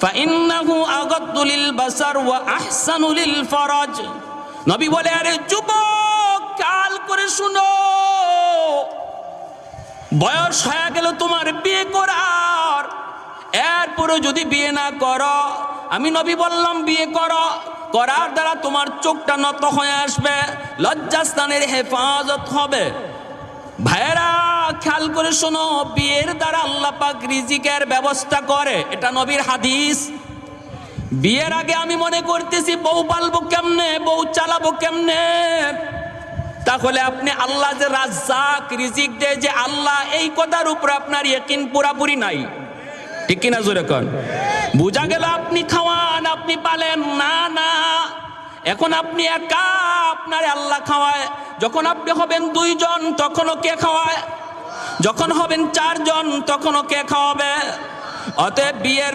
ফাইন্নাহু আগাদ্দু লিল বাসার ওয়া আহসানু লিল ফারাজ। নবী বলে, আরে যুবক, খেয়াল করে শুনো, বয়স হয়ে গেল তোমার বিয়ে করার, এরপরে যদি বিয়ে না করো, আমি নবী বললাম বিয়ে করো, করার দ্বারা তোমার চোখটা নত হয়ে আসবে, লজ্জাস্থানের হেফাজত হবে। ভাইরা খেয়াল করে শোনো, বিয়ের দ্বারা আল্লাহ পাক রিজিকের ব্যবস্থা করে, এটা নবীর হাদিস। বিয়ের আগে আমি মনে করতেছি বউ পালবো কেমনে, বউ চালাবো কেমনে, তাহলে আপনি আল্লাহ যে রাজ্জাক, রিজিক দেয় যে আল্লাহ, এই কথার উপরে আপনার ইয়াকিন পুরাপুরি নাই। ঠিক কিনা জোরে কন? বুঝা গেল আপনি খাওয়ান, আপনি পালেন না, না, এখন আপনি একা, আপনার আল্লাহ খাওয়ায়। যখন আপনি হবেন 2 জন, তখনও কে খাওয়ায়? যখন হবেন 4 জন, তখনও কে খাওয়াবে? অতএব বিয়ের